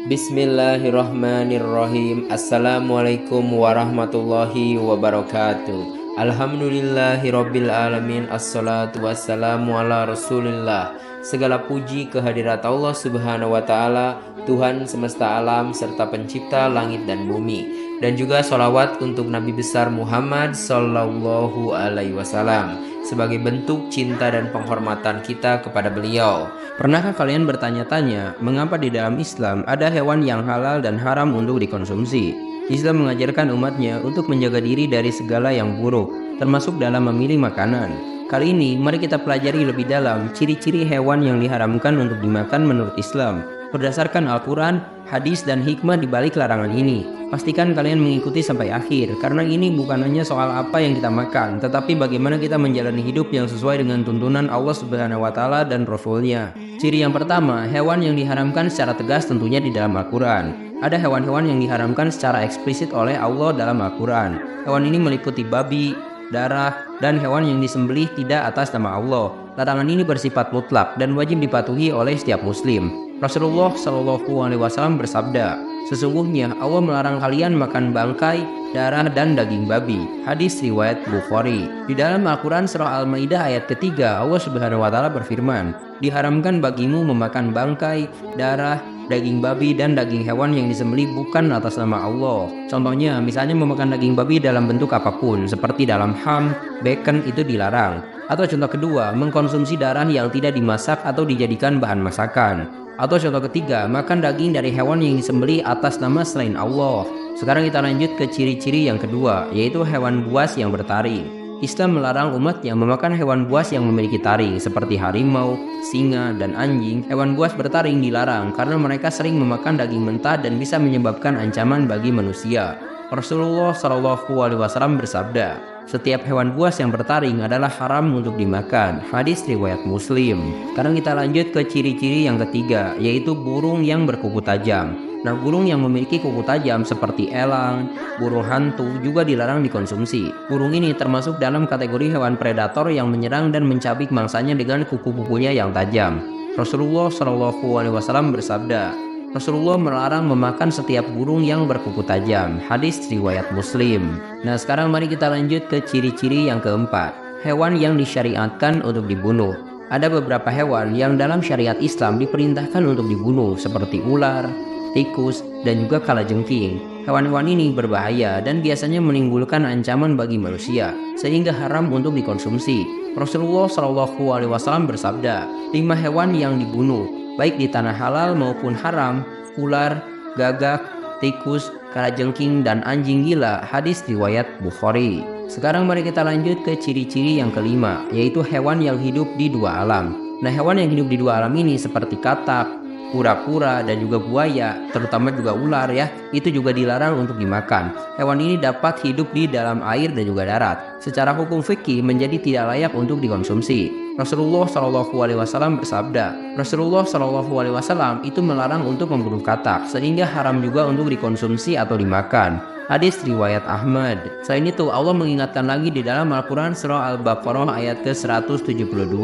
Bismillahirrahmanirrahim. Assalamualaikum warahmatullahi wabarakatuh. Alhamdulillahirabbil alamin. Assalatu wassalamu ala Rasulillah. Segala puji kehadirat Allah Subhanahu wa taala, Tuhan semesta alam serta pencipta langit dan bumi. Dan juga sholawat untuk Nabi besar Muhammad sallallahu alaihi wasallam sebagai bentuk cinta dan penghormatan kita kepada beliau. Pernahkah kalian bertanya-tanya, mengapa di dalam Islam ada hewan yang halal dan haram untuk dikonsumsi? Islam mengajarkan umatnya untuk menjaga diri dari segala yang buruk, termasuk dalam memilih makanan. Kali ini, mari kita pelajari lebih dalam ciri-ciri hewan yang diharamkan untuk dimakan menurut Islam, berdasarkan Al-Quran, hadis, dan hikmah di balik larangan ini. Pastikan kalian mengikuti sampai akhir, karena ini bukan hanya soal apa yang kita makan, tetapi bagaimana kita menjalani hidup yang sesuai dengan tuntunan Allah Subhanahu wa taala dan Rasul-Nya. Ciri yang pertama, hewan yang diharamkan secara tegas tentunya di dalam Al-Quran. Ada hewan-hewan yang diharamkan secara eksplisit oleh Allah dalam Al-Quran. Hewan ini meliputi babi, darah, dan hewan yang disembelih tidak atas nama Allah. Larangan ini bersifat mutlak dan wajib dipatuhi oleh setiap muslim. Rasulullah Shallallahu alaihi wasallam bersabda, "Sesungguhnya Allah melarang kalian makan bangkai, darah, dan daging babi." Hadis riwayat Bukhari. Di dalam Al-Quran surah Al-Maidah ayat ketiga, Allah Subhanahu wa taala berfirman, "Diharamkan bagimu memakan bangkai, darah, daging babi, dan daging hewan yang disembelih bukan atas nama Allah." Contohnya, misalnya memakan daging babi dalam bentuk apapun, seperti dalam ham, bacon, itu dilarang. Atau contoh kedua, mengkonsumsi darah yang tidak dimasak atau dijadikan bahan masakan. Atau contoh ketiga, makan daging dari hewan yang disembelih atas nama selain Allah. Sekarang kita lanjut ke ciri-ciri yang kedua, yaitu hewan buas yang bertaring. Islam melarang umatnya memakan hewan buas yang memiliki taring seperti harimau, singa, dan anjing. Hewan buas bertaring dilarang karena mereka sering memakan daging mentah dan bisa menyebabkan ancaman bagi manusia. Rasulullah Shallallahu alaihi wasallam bersabda, "Setiap hewan buas yang bertaring adalah haram untuk dimakan." Hadis riwayat Muslim. Sekarang kita lanjut ke ciri-ciri yang ketiga, yaitu burung yang berkuku tajam. Nah, burung yang memiliki kuku tajam seperti elang, burung hantu juga dilarang dikonsumsi. Burung ini termasuk dalam kategori hewan predator yang menyerang dan mencabik mangsanya dengan kuku-kukunya yang tajam. Rasulullah Shallallahu alaihi wasallam bersabda, Rasulullah melarang memakan setiap burung yang berkuku tajam. Hadis riwayat Muslim. Nah, sekarang mari kita lanjut ke ciri-ciri yang keempat, hewan yang disyariatkan untuk dibunuh. Ada beberapa hewan yang dalam syariat Islam diperintahkan untuk dibunuh, seperti ular, tikus, dan juga kalajengking. Hewan-hewan ini berbahaya dan biasanya menimbulkan ancaman bagi manusia, sehingga haram untuk dikonsumsi. Rasulullah Shallallahu alaihi wasallam bersabda, 5 hewan yang dibunuh, baik di tanah halal maupun haram: ular, gagak, tikus, kalajengking, dan anjing gila. Hadis riwayat Bukhari. Sekarang mari kita lanjut ke ciri-ciri yang kelima, yaitu hewan yang hidup di dua alam. Nah, hewan yang hidup di dua alam ini seperti katak, kura-kura, dan juga buaya, terutama juga ular ya, itu juga dilarang untuk dimakan. Hewan ini dapat hidup di dalam air dan juga darat. Secara hukum fikih menjadi tidak layak untuk dikonsumsi. Rasulullah Shallallahu alaihi wasallam bersabda, Rasulullah Shallallahu alaihi wasallam itu melarang untuk membunuh katak, sehingga haram juga untuk dikonsumsi atau dimakan. Hadis riwayat Ahmad. Selain itu, Allah mengingatkan lagi di dalam Al-Quran surah Al-Baqarah ayat ke-172.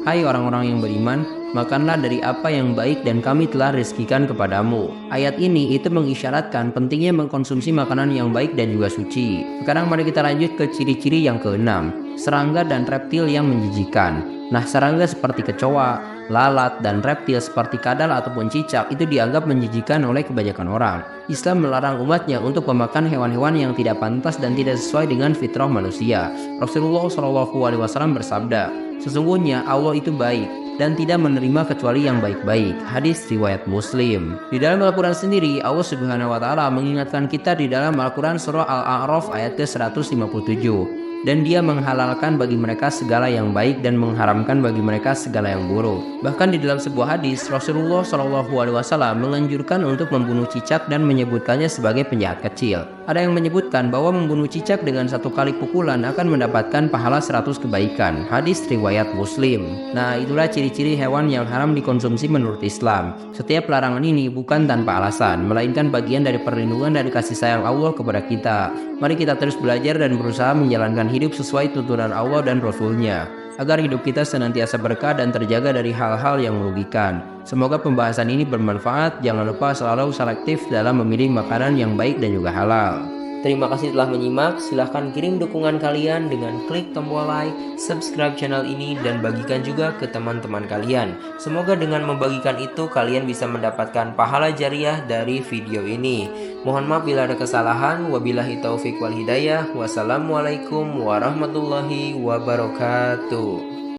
"Hai orang-orang yang beriman, makanlah dari apa yang baik dan kami telah rezekikan kepadamu." Ayat ini itu mengisyaratkan pentingnya mengkonsumsi makanan yang baik dan juga suci. Sekarang mari kita lanjut ke ciri-ciri yang keenam, serangga dan reptil yang menjijikan. Nah, serangga seperti kecoa, lalat, dan reptil seperti kadal ataupun cicak itu dianggap menjijikan oleh kebanyakan orang. Islam melarang umatnya untuk memakan hewan-hewan yang tidak pantas dan tidak sesuai dengan fitrah manusia. Rasulullah Shallallahu alaihi wasallam bersabda, "Sesungguhnya Allah itu baik dan tidak menerima kecuali yang baik-baik." Hadis riwayat Muslim. Di dalam Al-Quran sendiri, Allah Subhanahu wa taala mengingatkan kita di dalam Al-Quran surah Al-A'raf ayat ke-157. "Dan dia menghalalkan bagi mereka segala yang baik dan mengharamkan bagi mereka segala yang buruk." Bahkan di dalam sebuah hadis, Rasulullah Shallallahu alaihi wasallam menganjurkan untuk membunuh cicak dan menyebutkannya sebagai penjahat kecil. Ada yang menyebutkan bahwa membunuh cicak dengan 1 kali pukulan akan mendapatkan pahala 100 kebaikan. Hadis riwayat Muslim. Nah, itulah ciri-ciri hewan yang haram dikonsumsi menurut Islam. Setiap larangan ini bukan tanpa alasan, melainkan bagian dari perlindungan dan kasih sayang Allah kepada kita. Mari kita terus belajar dan berusaha menjalankan akan hidup sesuai tuntunan Allah dan Rasul-Nya, agar hidup kita senantiasa berkah dan terjaga dari hal-hal yang merugikan. Semoga pembahasan ini bermanfaat. Jangan lupa selalu selektif dalam memilih makanan yang baik dan juga halal. Terima kasih telah menyimak. Silahkan kirim dukungan kalian dengan klik tombol like, subscribe channel ini, dan bagikan juga ke teman-teman kalian. Semoga dengan membagikan itu kalian bisa mendapatkan pahala jariah dari video ini. Mohon maaf bila ada kesalahan. Wabillahi taufik wal hidayah. Wassalamualaikum warahmatullahi wabarakatuh.